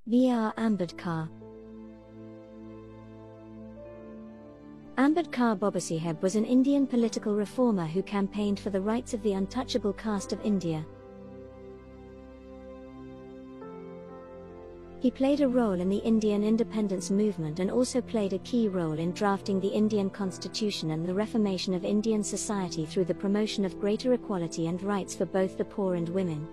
B.R. Ambedkar. Ambedkar Babasaheb was an Indian political reformer who campaigned for the rights of the untouchable caste of India. He played a role in the Indian independence movement and also played a key role in drafting the Indian constitution and the reformation of Indian society through the promotion of greater equality and rights for both the poor and women.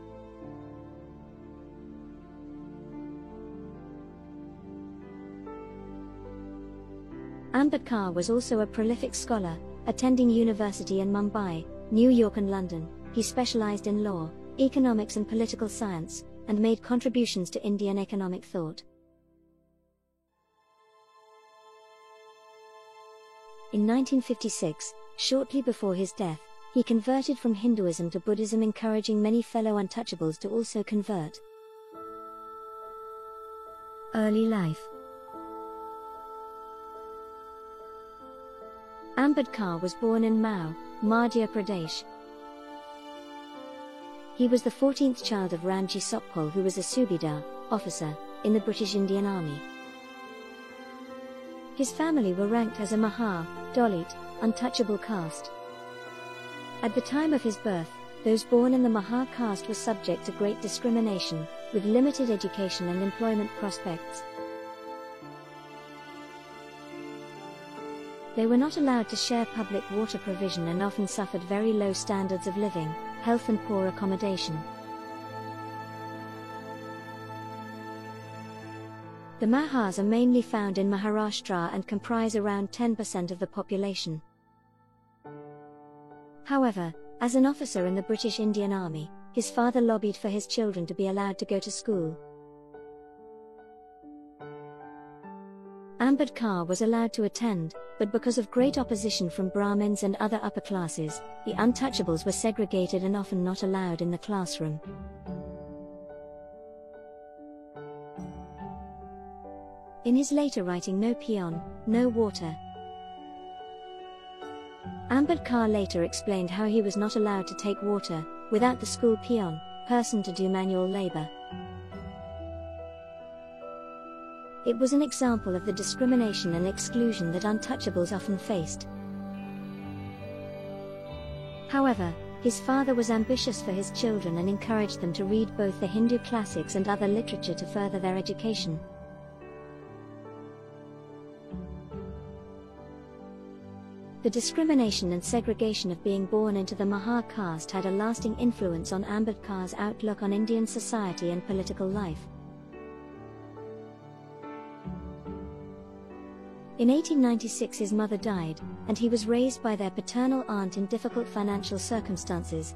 Ambedkar was also a prolific scholar, attending university in Mumbai, New York and London. He specialized in law, economics and political science, and made contributions to Indian economic thought. In 1956, shortly before his death, he converted from Hinduism to Buddhism, encouraging many fellow untouchables to also convert. Early life. Ambedkar was born in Mhow, Madhya Pradesh. He was the 14th child of Ramji Sopal, who was a Subedar officer in the British Indian Army. His family were ranked as a Mahar, Dalit, untouchable caste. At the time of his birth, those born in the Mahar caste were subject to great discrimination, with limited education and employment prospects. They were not allowed to share public water provision and often suffered very low standards of living, health and poor accommodation. The Mahars are mainly found in Maharashtra and comprise around 10% of the population. However, as an officer in the British Indian Army, his father lobbied for his children to be allowed to go to school. Ambedkar was allowed to attend, but because of great opposition from Brahmins and other upper classes, the untouchables were segregated and often not allowed in the classroom. In his later writing No Peon, No Water, Ambedkar later explained how he was not allowed to take water, without the school peon, person to do manual labor. It was an example of the discrimination and exclusion that untouchables often faced. However, his father was ambitious for his children and encouraged them to read both the Hindu classics and other literature to further their education. The discrimination and segregation of being born into the Mahar caste had a lasting influence on Ambedkar's outlook on Indian society and political life. In 1896 his mother died, and he was raised by their paternal aunt in difficult financial circumstances.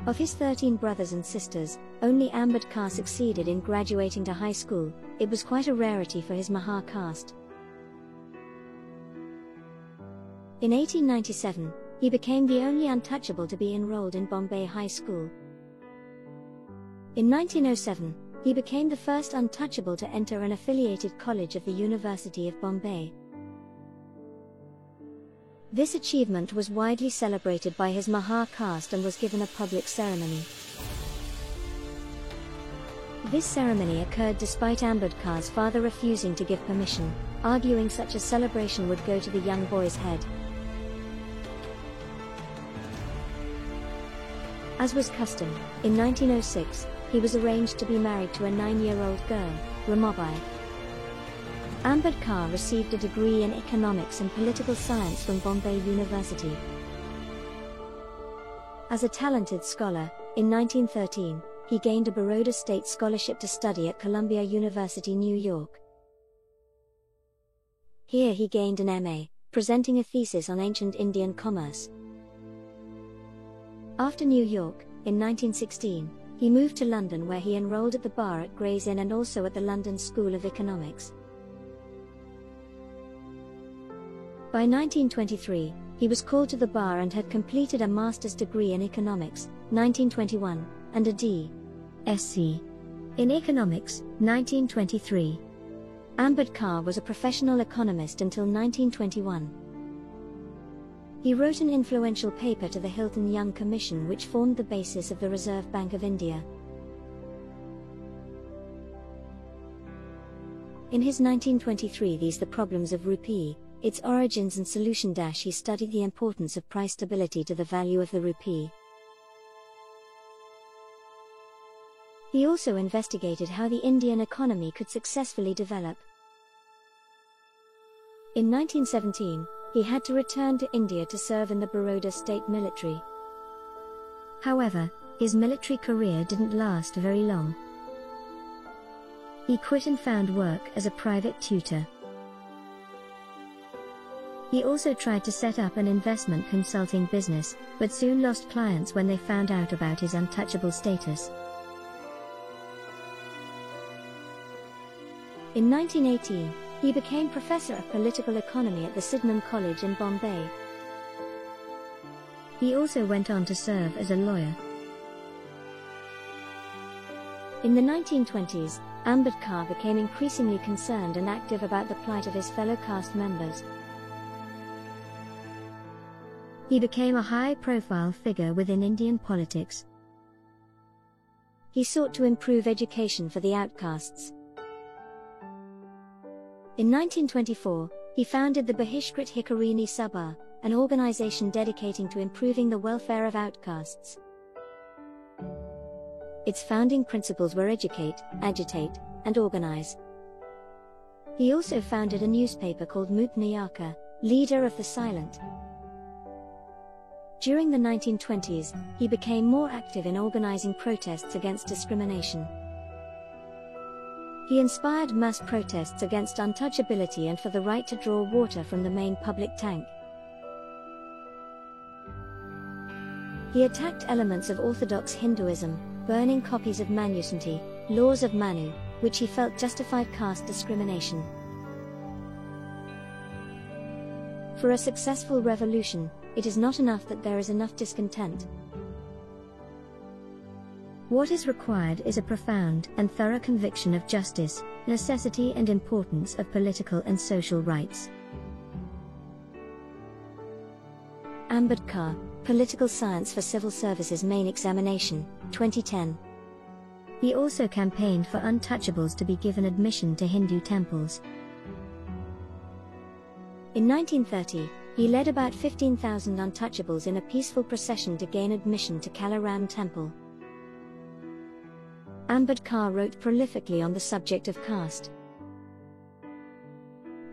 Of his 13 brothers and sisters, only Ambedkar succeeded in graduating to high school. It was quite a rarity for his Mahar caste. In 1897, he became the only untouchable to be enrolled in Bombay High School. In 1907, he became the first untouchable to enter an affiliated college of the University of Bombay. This achievement was widely celebrated by his Mahar caste and was given a public ceremony. This ceremony occurred despite Ambedkar's father refusing to give permission, arguing such a celebration would go to the young boy's head. As was custom, in 1906, he was arranged to be married to a 9-year-old girl, Ramabai. Ambedkar received a degree in economics and political science from Bombay University. As a talented scholar, in 1913, he gained a Baroda State Scholarship to study at Columbia University, New York. Here he gained an M.A., presenting a thesis on ancient Indian commerce. After New York, in 1916, he moved to London where he enrolled at the bar at Gray's Inn and also at the London School of Economics. By 1923, he was called to the bar and had completed a master's degree in economics, 1921, and a D.Sc. in economics, 1923. Ambedkar was a professional economist until 1921. He wrote an influential paper to the Hilton Young Commission which formed the basis of the Reserve Bank of India. In his 1923 These the Problems of Rupee, Its Origins and Solution - he studied the importance of price stability to the value of the rupee. He also investigated how the Indian economy could successfully develop. In 1917, he had to return to India to serve in the Baroda state military. However, his military career didn't last very long. He quit and found work as a private tutor. He also tried to set up an investment consulting business, but soon lost clients when they found out about his untouchable status. In 1918, he became professor of political economy at the Sydenham College in Bombay. He also went on to serve as a lawyer. In the 1920s, Ambedkar became increasingly concerned and active about the plight of his fellow caste members. He became a high-profile figure within Indian politics. He sought to improve education for the outcasts. In 1924, he founded the Bahishkrit Hikarini Sabha, an organization dedicating to improving the welfare of outcasts. Its founding principles were educate, agitate, and organize. He also founded a newspaper called Mutnayaka, Leader of the Silent. During the 1920s, he became more active in organizing protests against discrimination. He inspired mass protests against untouchability and for the right to draw water from the main public tank. He attacked elements of orthodox Hinduism, burning copies of Manusmriti, laws of Manu, which he felt justified caste discrimination. For a successful revolution, it is not enough that there is enough discontent. What is required is a profound and thorough conviction of justice, necessity and importance of political and social rights. Ambedkar, Political Science for Civil Services Main Examination, 2010. He also campaigned for untouchables to be given admission to Hindu temples. In 1930, he led about 15,000 untouchables in a peaceful procession to gain admission to Kalaram Temple. Ambedkar wrote prolifically on the subject of caste.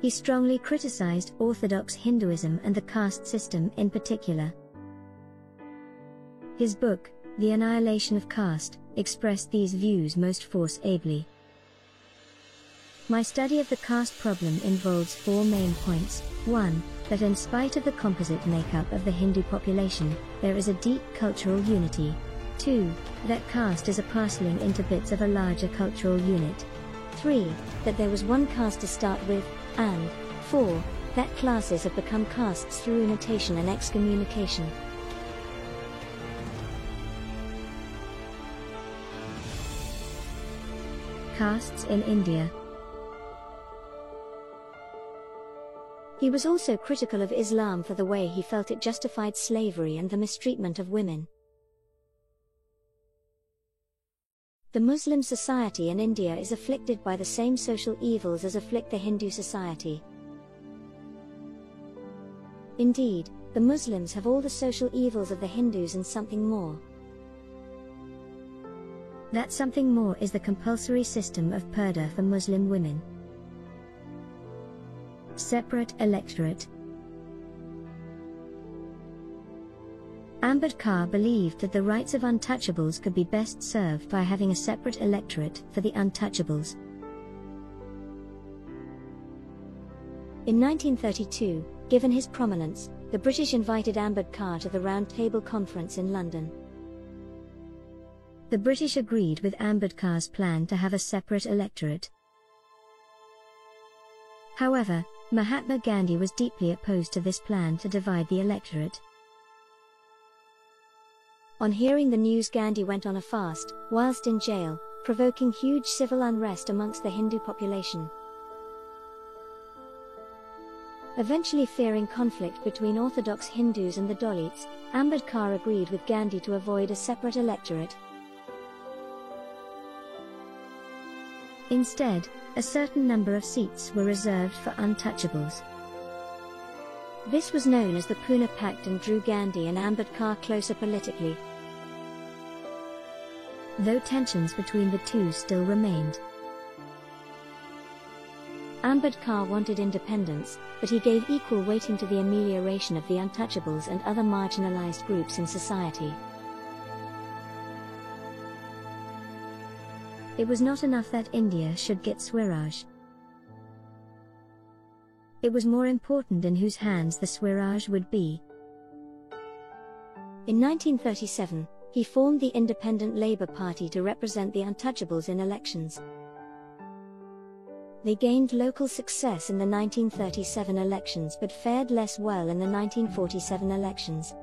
He strongly criticized orthodox Hinduism and the caste system in particular. His book, The Annihilation of Caste, expressed these views most forcibly. My study of the caste problem involves four main points. 1. That in spite of the composite makeup of the Hindu population, there is a deep cultural unity. 2. That caste is a parceling into bits of a larger cultural unit. 3. That there was one caste to start with, and 4. That classes have become castes through imitation and excommunication. Castes in India. He was also critical of Islam for the way he felt it justified slavery and the mistreatment of women. The Muslim society in India is afflicted by the same social evils as afflict the Hindu society. Indeed, the Muslims have all the social evils of the Hindus and something more. That something more is the compulsory system of purdah for Muslim women. Separate electorate. Ambedkar believed that the rights of untouchables could be best served by having a separate electorate for the untouchables. In 1932, given his prominence, the British invited Ambedkar to the Round Table Conference in London. The British agreed with Ambedkar's plan to have a separate electorate. However, Mahatma Gandhi was deeply opposed to this plan to divide the electorate. On hearing the news, Gandhi went on a fast, whilst in jail, provoking huge civil unrest amongst the Hindu population. Eventually, fearing conflict between orthodox Hindus and the Dalits, Ambedkar agreed with Gandhi to avoid a separate electorate. Instead, a certain number of seats were reserved for untouchables. This was known as the Pune Pact and drew Gandhi and Ambedkar closer politically, though tensions between the two still remained. Ambedkar wanted independence, but he gave equal weighting to the amelioration of the untouchables and other marginalized groups in society. It was not enough that India should get Swaraj. It was more important in whose hands the Swaraj would be. In 1937, he formed the Independent Labour Party to represent the untouchables in elections. They gained local success in the 1937 elections but fared less well in the 1947 elections.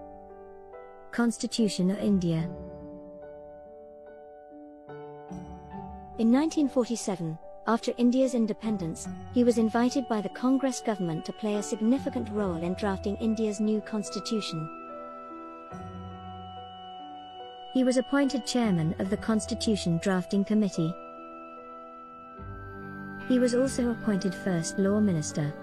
Constitution of India. In 1947, after India's independence, he was invited by the Congress government to play a significant role in drafting India's new constitution. He was appointed chairman of the Constitution Drafting Committee. He was also appointed First Law Minister.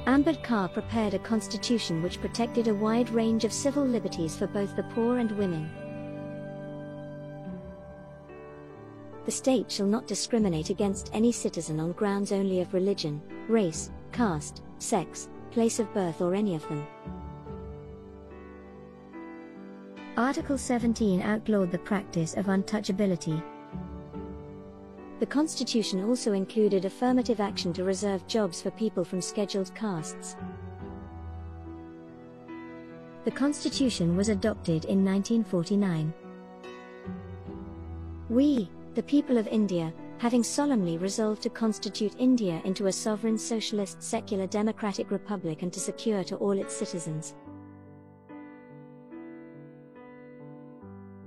Ambedkar prepared a constitution which protected a wide range of civil liberties for both the poor and women. The state shall not discriminate against any citizen on grounds only of religion, race, caste, sex, place of birth or any of them. Article 17 outlawed the practice of untouchability. The constitution also included affirmative action to reserve jobs for people from scheduled castes. The constitution was adopted in 1949. We, the people of India, having solemnly resolved to constitute India into a sovereign socialist secular democratic republic and to secure to all its citizens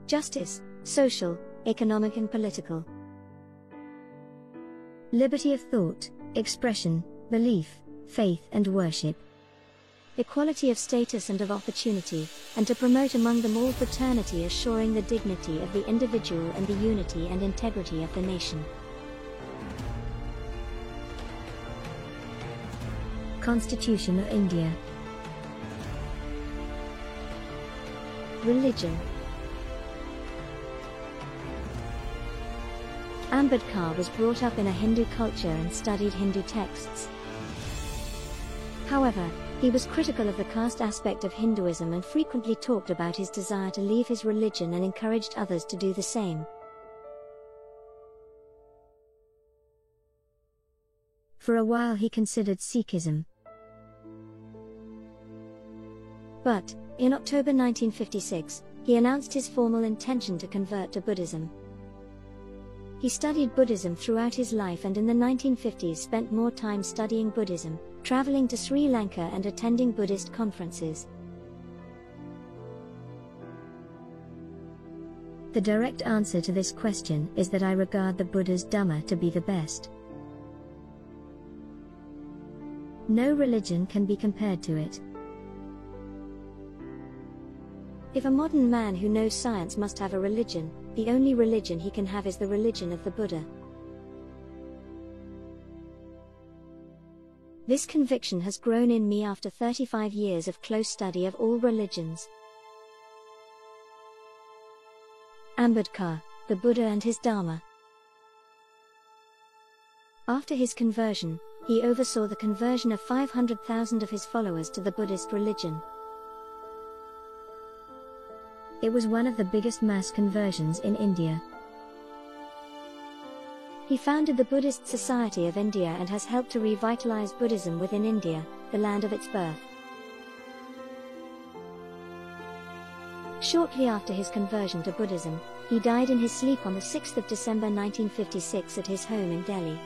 justice, social, economic and political liberty of thought, expression, belief, faith and worship, equality of status and of opportunity, and to promote among them all fraternity, assuring the dignity of the individual and the unity and integrity of the nation. Constitution of India. Religion. Ambedkar was brought up in a Hindu culture and studied Hindu texts. However, he was critical of the caste aspect of Hinduism and frequently talked about his desire to leave his religion and encouraged others to do the same. For a while he considered Sikhism. But, in October 1956, he announced his formal intention to convert to Buddhism. He studied Buddhism throughout his life and in the 1950s spent more time studying Buddhism, traveling to Sri Lanka and attending Buddhist conferences. The direct answer to this question is that I regard the Buddha's Dhamma to be the best. No religion can be compared to it. If a modern man who knows science must have a religion, the only religion he can have is the religion of the Buddha. This conviction has grown in me after 35 years of close study of all religions. Ambedkar, the Buddha and his Dharma. After his conversion, he oversaw the conversion of 500,000 of his followers to the Buddhist religion. It was one of the biggest mass conversions in India. He founded the Buddhist Society of India and has helped to revitalize Buddhism within India, the land of its birth. Shortly after his conversion to Buddhism, he died in his sleep on the 6th of December 1956 at his home in Delhi.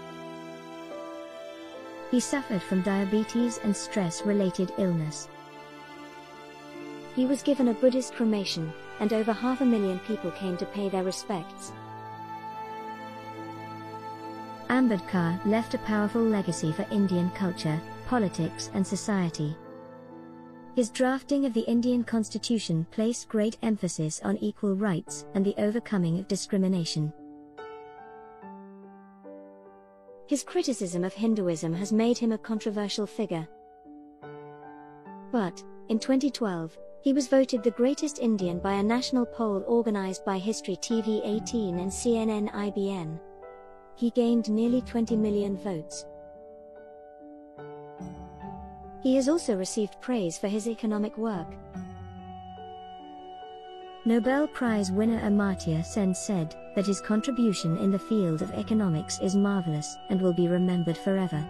He suffered from diabetes and stress-related illness. He was given a Buddhist cremation, and over 500,000 people came to pay their respects. Ambedkar left a powerful legacy for Indian culture, politics and society. His drafting of the Indian Constitution placed great emphasis on equal rights and the overcoming of discrimination. His criticism of Hinduism has made him a controversial figure. But, in 2012, he was voted the greatest Indian by a national poll organized by History TV 18 and CNN IBN. He gained nearly 20 million votes. He has also received praise for his economic work. Nobel Prize winner Amartya Sen said that his contribution in the field of economics is marvelous and will be remembered forever.